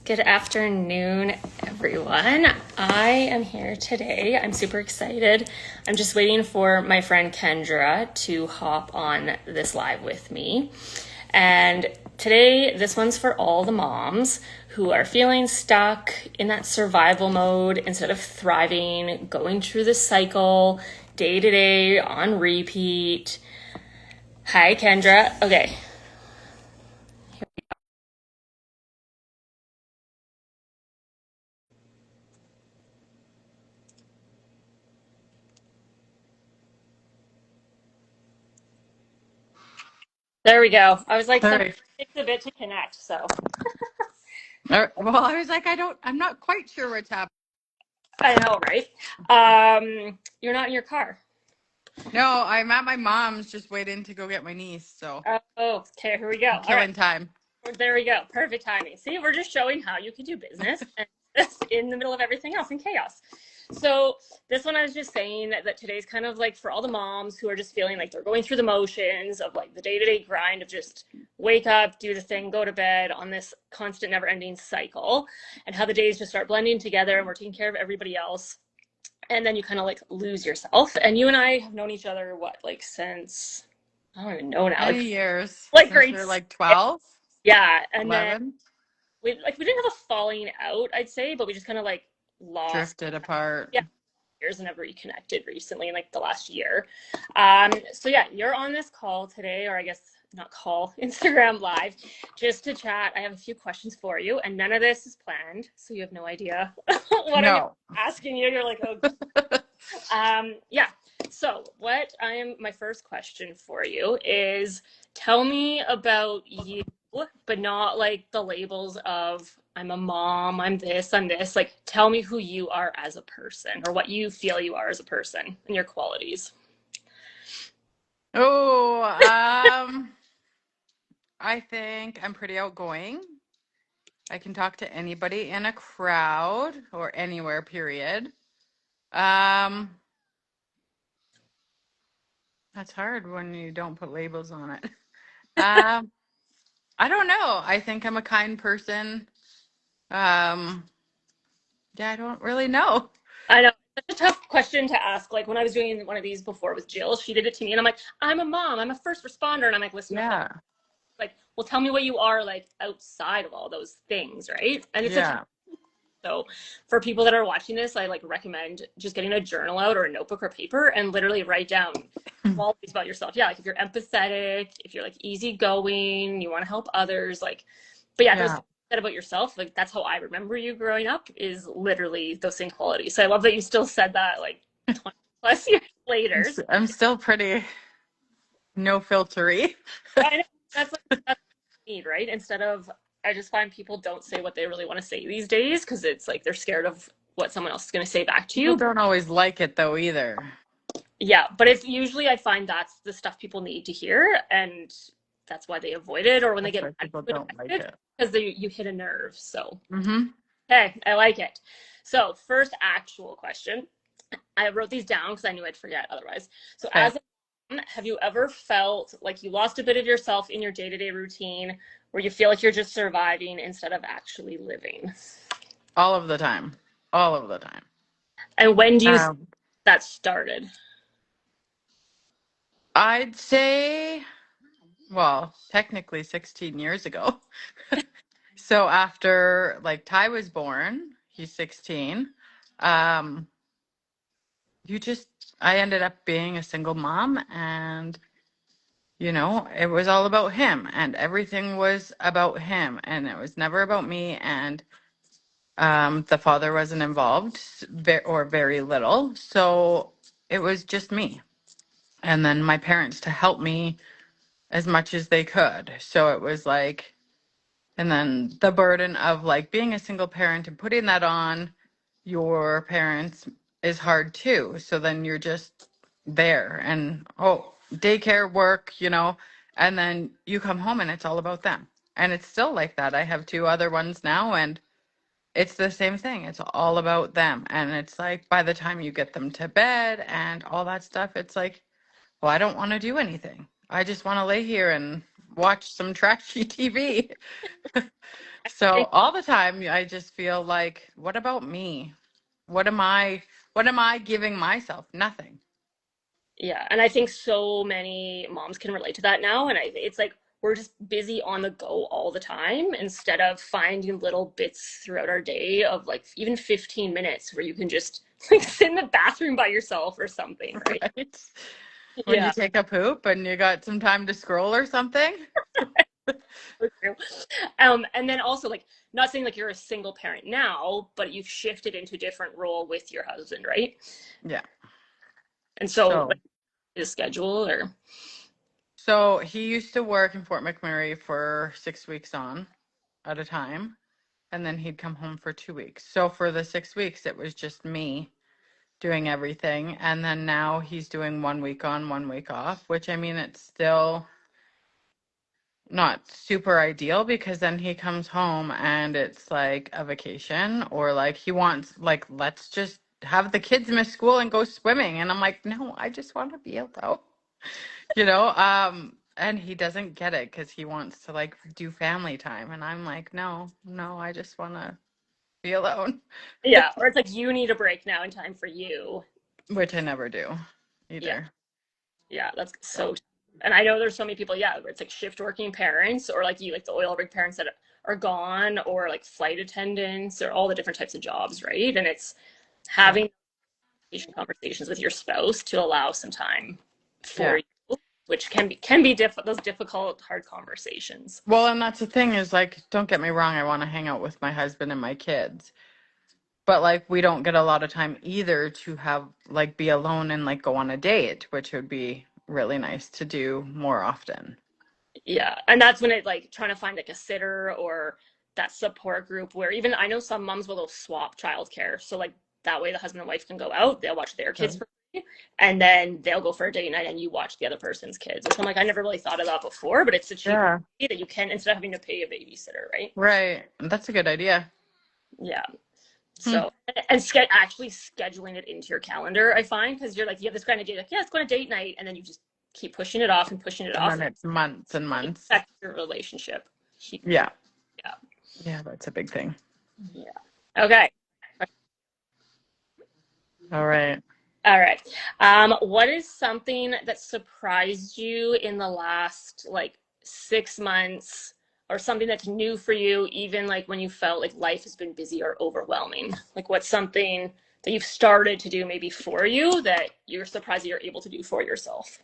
Good afternoon, everyone. I am here today. I'm super excited. I'm just waiting for my friend Kendra to hop on this live with me. And today, this one's for all the moms who are feeling stuck in that survival mode instead of thriving, going through the cycle day to day on repeat. Hi, Kendra. Okay. There we go. I was like, All sometimes right. it takes a bit to connect, so All right. Well, I was like, I'm not quite sure what's happening. I know, right? You're not in your car. No, I'm at my mom's just waiting to go get my niece. So Oh, okay, here we go. I'm All right, killing time. there we go. Perfect timing. See, we're just showing how you can do business and just in the middle of everything else in chaos. So this one I was just saying that today's kind of like for all the moms who are just feeling like they're going through the motions of like the day-to-day grind of just wake up, do the thing, go to bed on this constant never-ending cycle, and how the days just start blending together and we're taking care of everybody else. And then you kind of like lose yourself. And you and I have known each other what, like since I don't even know now, Many years like since we grade were six. like 12, Yeah, and then 11, we didn't have a falling out, I'd say, but we just kind of like lost. drifted apart. Yeah, years and never reconnected recently in like the last year. So yeah, you're on this call today, or I guess not call, Instagram live, just to chat. I have a few questions for you, and none of this is planned, so you have no idea what I'm No. asking you. You're like, oh, yeah. So, my first question for you is tell me about you, but not like the labels of I'm a mom, I'm this, I'm this. Like, tell me who you are as a person or what you feel you are as a person and your qualities. Oh, I think I'm pretty outgoing. I can talk to anybody in a crowd or anywhere, period. Um, that's hard when you don't put labels on it. Um, I don't know. I think I'm a kind person. Um, yeah, I don't really know. I know it's a tough question to ask. Like when I was doing one of these before with Jill, she did it to me, and I'm like, I'm a mom, I'm a first responder, and I'm like, listen, okay, Yeah, like, well, tell me what you are like outside of all those things, right? And it's a tough. yeah. So for people that are watching this, I like recommend just getting a journal out or a notebook or paper and literally write down qualities about yourself. Yeah, like if you're empathetic, if you're like easygoing, you want to help others, like, but yeah, those Yeah. things you said about yourself, like that's how I remember you growing up is literally those same qualities. So I love that you still said that like 20 plus years I'm, later. s- I'm still pretty no filtery. I know that's what you need, right? Instead of I just find people don't say what they really want to say these days because it's like they're scared of what someone else is going to say back to People you. don't always like it though either. Yeah, but it's usually I find that's the stuff people need to hear, and that's why they avoid it, or when they That's get why mad people with don't like it, it. because you hit a nerve. So, Mm-hmm. okay, I like it. So, first actual question. I wrote these down because I knew I'd forget otherwise. So, Okay. as a mom, have you ever felt like you lost a bit of yourself in your day-to-day routine, where you feel like you're just surviving instead of actually living? All of the time. All of the time. And when do you think Um, that started? I'd say, well, technically 16 years ago. So after like Ty was born, he's 16. Um, you just, I ended up being a single mom and it was all about him and everything was about him and it was never about me. And the father wasn't involved or very little. So it was just me. And then my parents to help me as much as they could. So it was like, and then the burden of like being a single parent and putting that on your parents is hard too. So then you're just there and, oh, daycare work, and then you come home and it's all about them. And it's still like that. I have two other ones now and it's the same thing. It's all about them. And it's like by the time you get them to bed and all that stuff, it's like, well, I don't want to do anything. I just want to lay here and watch some trashy TV. So all the time I just feel like, what about me? What am I giving myself? Nothing. Yeah, and I think so many moms can relate to that now. And it's like we're just busy on the go all the time instead of finding little bits throughout our day of like even 15 minutes where you can just like sit in the bathroom by yourself or something, right? Right? When you Yeah, take a poop and you got some time to scroll or something. so true. And then also like not saying like you're a single parent now, but you've shifted into a different role with your husband, right? Yeah. And so So like his schedule or so he used to work in Fort McMurray for 6 weeks on at a time, and then he'd come home for 2 weeks. So for the 6 weeks, it was just me doing everything. And then now he's doing 1 week on, 1 week off, which I mean, it's still not super ideal because then he comes home and it's like a vacation, or like he wants, like, let's just have the kids miss school and go swimming. And I'm like, no, I just want to be alone, and he doesn't get it because he wants to like do family time. And I'm like, no, no, I just want to be alone, yeah, or it's like you need a break now in time for you. which I never do Yeah. either. Yeah, that's So, so. And I know there's so many people, yeah, where it's like shift working parents or like you, like the oil rig parents that are gone or like flight attendants or all the different types of jobs, right? And it's yeah. having conversations with your spouse to allow some time for Yeah. you, which can be those difficult, hard conversations. Well, and that's the thing is like, don't get me wrong, I want to hang out with my husband and my kids. But like we don't get a lot of time either to have like be alone and like go on a date, which would be really nice to do more often. Yeah, and that's when it like trying to find like a sitter or that support group where even I know some moms will swap childcare. So like that way the husband and wife can go out, they'll watch their kids Sure. for free, and then they'll go for a date night and you watch the other person's kids. Which I'm like, I never really thought of that before, but it's a cheaper Yeah. way that you can instead of having to pay a babysitter, right? Right. That's a good idea. Yeah. Hmm. So and actually scheduling it into your calendar, I find, because you're like, you have this kind of date, like, yeah, it's going to date night, and then you just keep pushing it off and pushing it And off, then and it's months and it months. affects your relationship. Yeah. Yeah. Yeah, that's a big thing. Yeah. Okay. All right. All right. What is something that surprised you in the last like 6 months, or something that's new for you, even like when you felt like life has been busy or overwhelming? Like, what's something that you've started to do maybe for you that you're surprised that you're able to do for yourself?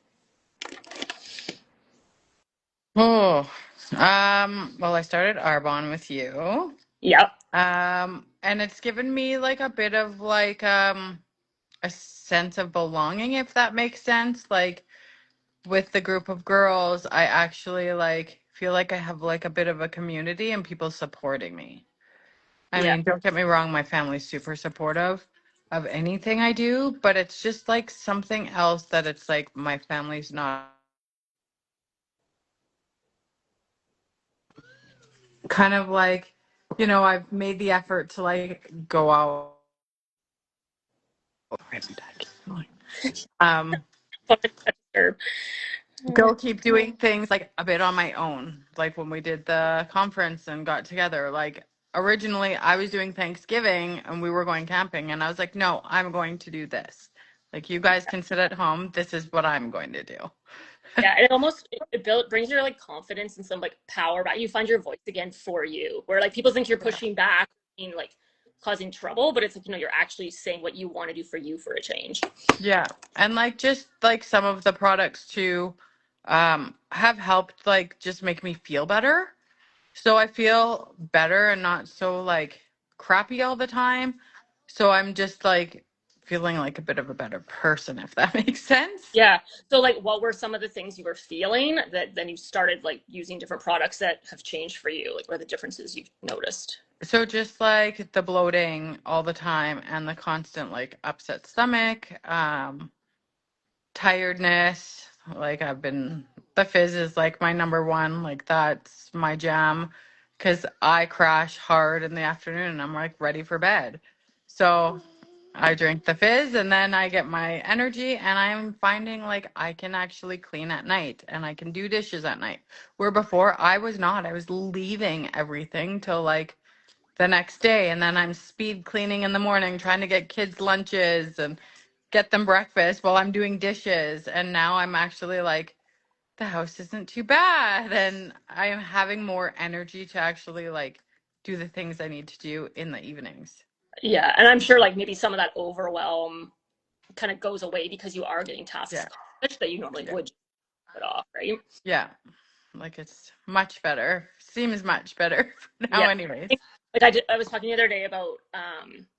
Oh, well, I started Arbonne with you. Yep. And it's given me like a bit of like a sense of belonging, if that makes sense. Like with the group of girls, I actually like feel like I have like a bit of a community and people supporting me. I Yeah. mean, don't get me wrong, my family's super supportive of anything I do, but it's just like something else that it's like my family's not kind of like, I've made the effort to like go out. Um, go keep doing things like a bit on my own. Like when we did the conference and got together, like originally I was doing Thanksgiving and we were going camping and I was like, no, I'm going to do this. Like you guys can sit at home. This is what I'm going to do. Yeah, and brings your like confidence and some like power back. You find your voice again for you. Where like people think you're Yeah. pushing back, being like causing trouble, but it's like you're actually saying what you want to do for you for a change. Yeah. And like just like some of the products too have helped like just make me feel better. So I feel better and not so like crappy all the time. So I'm just like feeling like a bit of a better person, if that makes sense. Yeah. So like what were some of the things you were feeling that then you started like using different products that have changed for you? Like what are the differences you've noticed? So just like the bloating all the time and the constant like upset stomach, tiredness, like the fizz is like my number one, like that's my jam because I crash hard in the afternoon and I'm like ready for bed. So I drink the fizz and then I get my energy, and I'm finding like I can actually clean at night and I can do dishes at night. Where before I was not. I was leaving everything till like the next day, and then I'm speed cleaning in the morning trying to get kids lunches and get them breakfast while I'm doing dishes. And now I'm actually like, the house isn't too bad, and I am having more energy to actually like do the things I need to do in the evenings. Yeah, and I'm sure like maybe some of that overwhelm kind of goes away because you are getting tasks Yeah. accomplished that you normally Yeah. would put off, right? Yeah. Like it's much better. Seems much better now Yeah. anyways. Like I was talking the other day about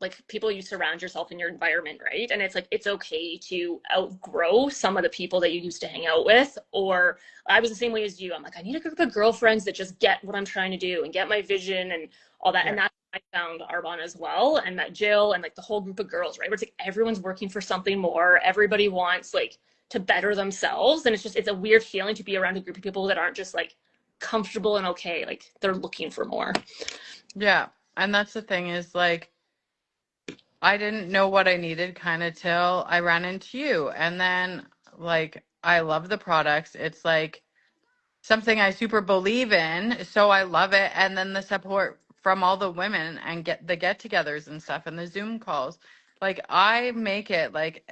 like people you surround yourself in your environment, right? And it's like it's okay to outgrow some of the people that you used to hang out with. Or I was the same way as you. I'm like, I need a group of girlfriends that just get what I'm trying to do and get my vision and all that. Yeah. And that's I found Arbonne as well, and met Jill and like the whole group of girls, right? Where it's like everyone's working for something more. Everybody wants like to better themselves. And it's a weird feeling to be around a group of people that aren't just like comfortable and okay. Like they're looking for more. Yeah. And that's the thing is like I didn't know what I needed kind of till I ran into you. And then like I love the products. It's like something I super believe in, so I love it. And then the support from all the women and get the get-togethers and stuff and the Zoom calls. Like I make it like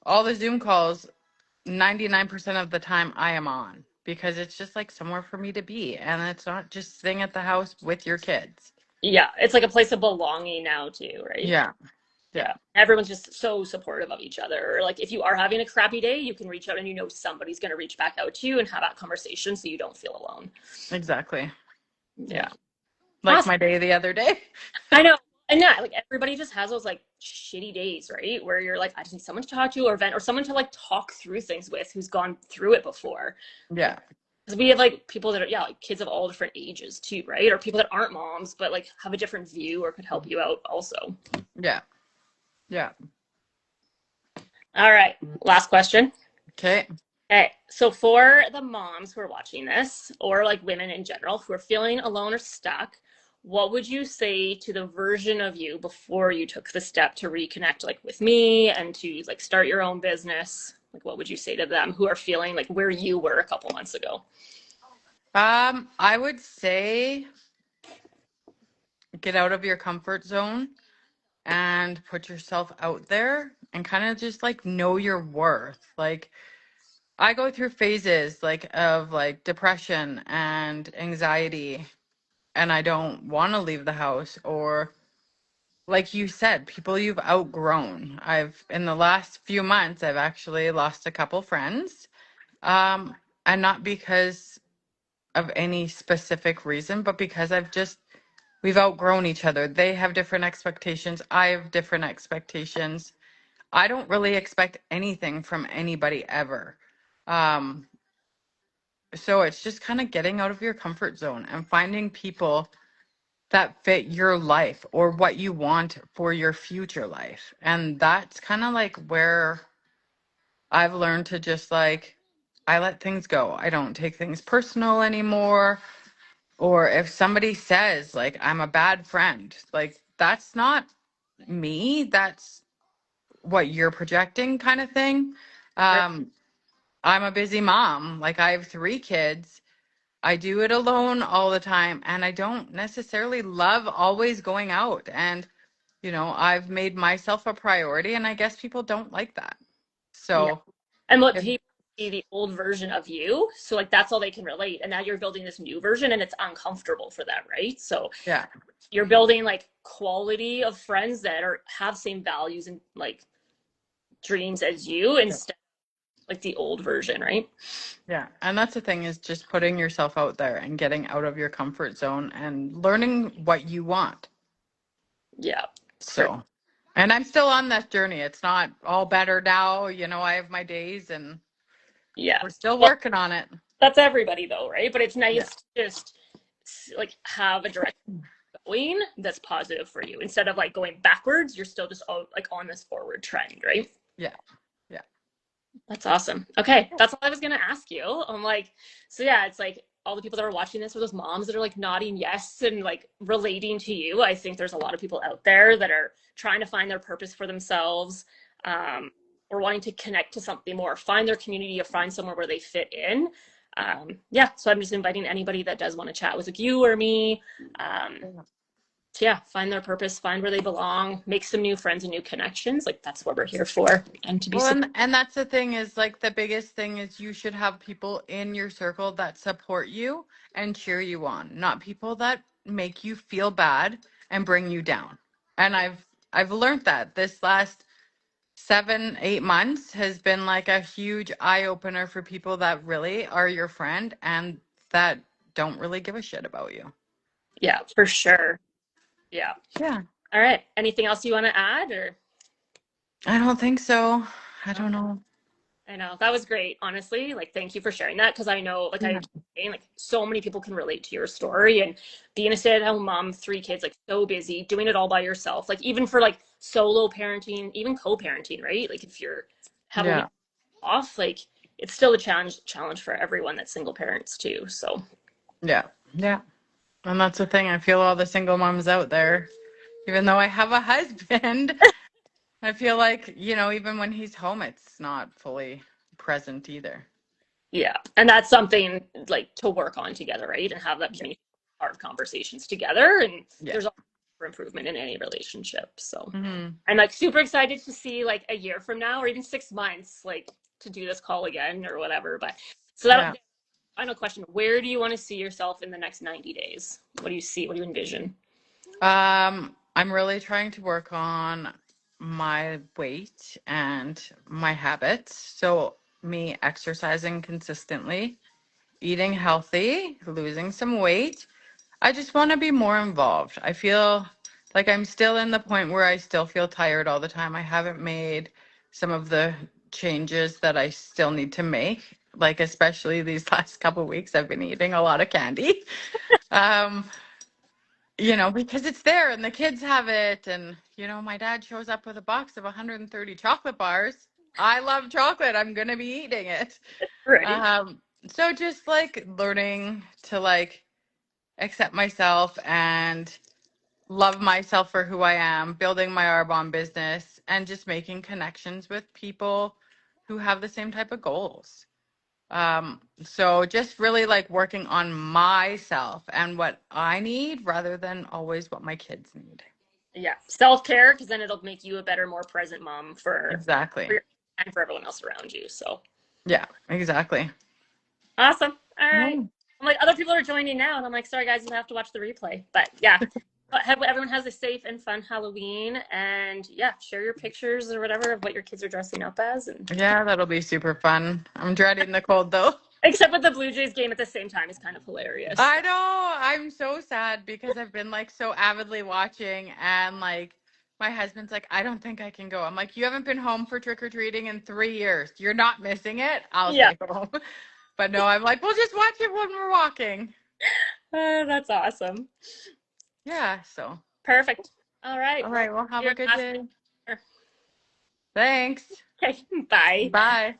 all the Zoom calls 99% of the time I am on because it's just like somewhere for me to be, and it's not just sitting at the house with your kids. Yeah, it's like a place of belonging now too, right? Yeah. Yeah. Yeah. Everyone's just so supportive of each other. Like if you are having a crappy day, you can reach out and you know somebody's going to reach back out to you and have that conversation so you don't feel alone. Exactly. Yeah. Yeah. Like Awesome. my day the other day. I know. And yeah, like everybody just has those like shitty days, right? Where you're like, I just need someone to talk to or vent or someone to like talk through things with who's gone through it before. Like, Yeah. because we have like people that are, yeah, like kids of all different ages too, right? Or people that aren't moms, but like have a different view or could help you out also. Yeah. Yeah. All right. Last question. Okay. Okay, so for the moms who are watching this, or like women in general who are feeling alone or stuck, what would you say to the version of you before you took the step to reconnect, like with me and to like start your own business? Like, what would you say to them who are feeling like where you were a couple months ago? I would say get out of your comfort zone and put yourself out there and kind of just like know your worth. Like I go through phases like of like depression and anxiety, and I don't want to leave the house, or like you said, people you've outgrown. I've in the last few months I've actually lost a couple friends. Um and not because of any specific reason, but because we've outgrown each other. They have different expectations. I have different expectations. I don't really expect anything from anybody ever. Um, so it's just kind of getting out of your comfort zone and finding people that fit your life or what you want for your future life. And that's kind of like where I've learned to just like, I let things go. I don't take things personal anymore. Or if somebody says like I'm a bad friend, like that's not me. That's what you're projecting kind of thing. Sure. Um, I'm a busy mom. Like I have 3 kids. I do it alone all the time, and I don't necessarily love always going out. And, I've made myself a priority, and I guess people don't like that. Yeah. So, And what if, people see the old version of you, so like that's all they can relate. And now you're building this new version and it's uncomfortable for them, right? So yeah, you're building like quality of friends that are have same values and like dreams as you yeah, instead of like the old version, right? yeah. And that's the thing is just putting yourself out there and getting out of your comfort zone and learning what you want. Yeah. For So, and I'm still on that journey. It's not all better now. I have my days and yeah. we're still Well, working on it. that's everybody though, right? But it's Yeah. nice to just like have a direct going that's positive for you instead of like going backwards. You're still just like on this forward trend, right? Yeah. Yeah. That's awesome. Okay, that's all I was gonna ask you. I'm like, so yeah, it's like all the people that are watching this, or those moms that are like nodding yes and like relating to you. I think there's a lot of people out there that are trying to find their purpose for themselves, or wanting to connect to something more, find their community, or find somewhere where they fit in. Yeah, so I'm just inviting anybody that does want to chat with like you or me. To, yeah, find their purpose, find where they belong, make some new friends and new connections. Like that's what we're here for, and to be Well, supported. and that's the thing is like the biggest thing is you should have people in your circle that support you and cheer you on, not people that make you feel bad and bring you down. And I've learned that this last 7, 8 months has been like a huge eye opener for people that really are your friend and that don't really give a shit about you. Yeah, for sure. Yeah. Yeah. All right. Anything else you want to add or? I don't think so. I don't Okay. know. I know that was great, honestly. Like, thank you for sharing that because I know, like, I Yeah. was saying, like, so many people can relate to your story and being a stay-at-home mom, 3 kids, like, so busy, doing it all by yourself. Like, even for like solo parenting, even co-parenting, right? Like, if you're have a week Yeah. off, like, it's still a challenge for everyone that's single parents too. So, Yeah. Yeah. And that's the thing. I feel all the single moms out there, even though I have a husband, I feel like, even when he's home, it's not fully present either. yeah, and that's something like to work on together, right? And have that Yeah. community, hard conversations together. And Yeah. there's always room for improvement in any relationship. So Hmm. I'm like super excited to see like a year from now, or even 6 months, like to do this call again or whatever. But so Yeah. that final question: where do you want to see yourself in the next 90 days? What do you see? What do you envision? I'm really trying to work on my weight and my habits. So me exercising consistently, eating healthy, losing some weight. I just want to be more involved. I feel like I'm still in the point where I still feel tired all the time. I haven't made some of the changes that I still need to make. Like especially these last couple weeks, I've been eating a lot of candy. Um, because it's there and the kids have it. And, my dad shows up with a box of 130 chocolate bars. I love chocolate. I'm going to be eating it. Ready? Um, so just like learning to like accept myself and love myself for who I am, building my Arbonne business, and just making connections with people who have the same type of goals. So just really like working on myself and what I need rather than always what my kids need. Yeah, self care, because then it'll make you a better, more present mom for Exactly. your, and for everyone else around you. So Yeah, exactly. awesome. All right. Yeah. I'm like, other people are joining now, and I'm like, sorry guys, you have to watch the replay. But yeah, everyone has a safe and fun Halloween, and yeah, share your pictures or whatever of what your kids are dressing up as, and Yeah, that'll be super fun. I'm dreading the cold though. except with the Blue Jays game at the same time is kind of hilarious. I know. I'm so sad because I've been like so avidly watching and like my husband's like, I don't think I can go. I'm like, you haven't been home for trick or treating in 3 years. You're not missing it. I'll Yeah, stay home. But no, I'm like, we'll just watch it when we're walking. that's awesome. Yeah. So, Perfect. All right. all Well, right. Well, have a your good last day. minute. Thanks. Okay. Bye. Bye.